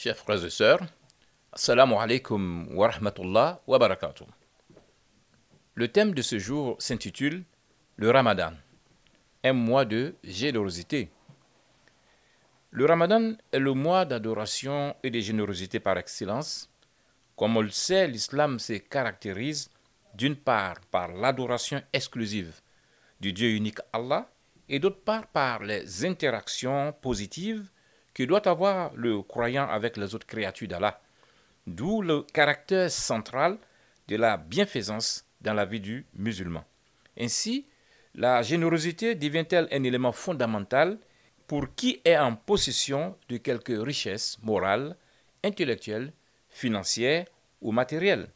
Chers frères et sœurs, Assalamu alaikum wa rahmatullah wa barakatuh. Le thème de ce jour s'intitule le Ramadan, un mois de générosité. Le Ramadan est le mois d'adoration et de générosité par excellence. Comme on le sait, l'islam se caractérise d'une part par l'adoration exclusive du Dieu unique Allah et d'autre part par les interactions positives que doit avoir le croyant avec les autres créatures d'Allah, d'où le caractère central de la bienfaisance dans la vie du musulman. Ainsi, la générosité devient-elle un élément fondamental pour qui est en possession de quelque richesse morale, intellectuelle, financière ou matérielle.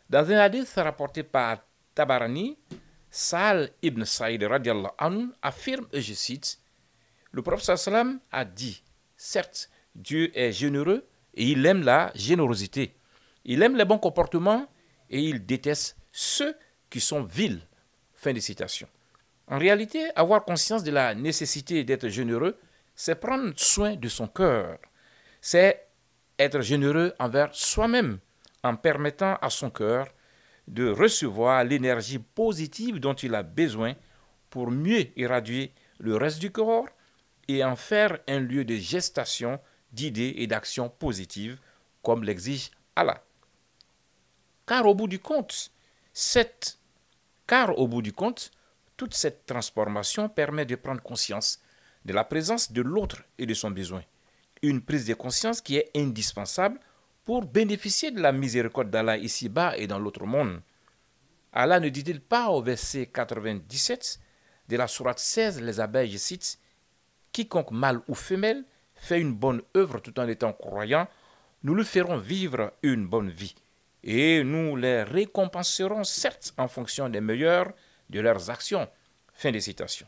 Dans un hadith rapporté par Tabarani, Sa'al ibn Saïd radiallahu anhu affirme, et je cite, le prophète sallam a dit, certes, Dieu est généreux et il aime la générosité. Il aime les bons comportements et il déteste ceux qui sont vils. Fin de citation. En réalité, avoir conscience de la nécessité d'être généreux, c'est prendre soin de son cœur. C'est être généreux envers soi-même en permettant à son cœur de recevoir l'énergie positive dont il a besoin pour mieux irradier le reste du corps et en faire un lieu de gestation d'idées et d'actions positives comme l'exige Allah. Car au bout du compte, toute cette transformation permet de prendre conscience de la présence de l'autre et de son besoin. Une prise de conscience qui est indispensable pour bénéficier de la miséricorde d'Allah ici-bas et dans l'autre monde. Allah ne dit-il pas au verset 97 de la sourate 16, les abeilles, je cite, « Quiconque mâle ou femelle fait une bonne œuvre tout en étant croyant, nous lui ferons vivre une bonne vie. Et nous les récompenserons certes en fonction des meilleures de leurs actions. » Fin de citation.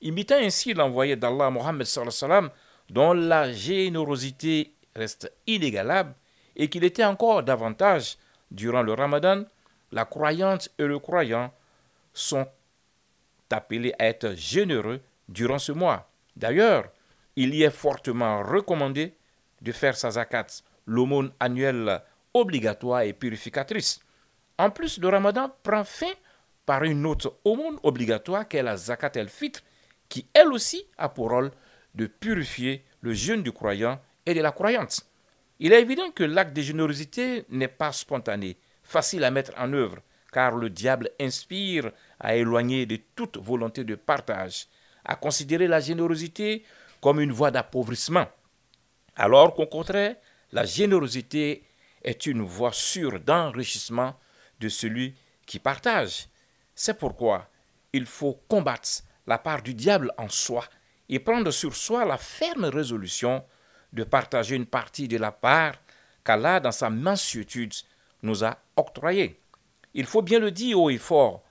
Imitant ainsi l'envoyé d'Allah, Mohammed sallallahu alayhi wa sallam, dont la générosité reste inégalable et qu'il était encore davantage durant le Ramadan, la croyante et le croyant sont appelés à être généreux durant ce mois. D'ailleurs, il y est fortement recommandé de faire sa zakat, l'aumône annuelle obligatoire et purificatrice. En plus, le Ramadan prend fin par une autre aumône obligatoire qu'est la zakat el-fitr, qui elle aussi a pour rôle de purifier le jeûne du croyant et de la croyante. Il est évident que l'acte de générosité n'est pas spontané, facile à mettre en œuvre, car le diable inspire à éloigner de toute volonté de partage, à considérer la générosité comme une voie d'appauvrissement, alors qu'au contraire, la générosité est une voie sûre d'enrichissement de celui qui partage. C'est pourquoi il faut combattre la part du diable en soi et prendre sur soi la ferme résolution de partager une partie de la part qu'Allah, dans sa mansuétude, nous a octroyée. Il faut bien le dire haut et fort,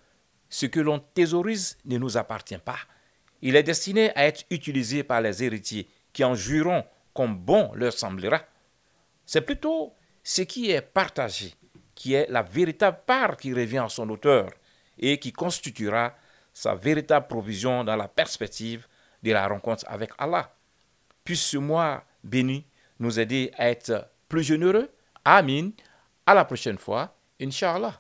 ce que l'on thésaurise ne nous appartient pas. Il est destiné à être utilisé par les héritiers qui en jouiront comme bon leur semblera. C'est plutôt ce qui est partagé, qui est la véritable part qui revient à son auteur et qui constituera sa véritable provision dans la perspective de la rencontre avec Allah. Puisse ce mois béni nous aider à être plus généreux. Amin. À la prochaine fois, Inch'Allah.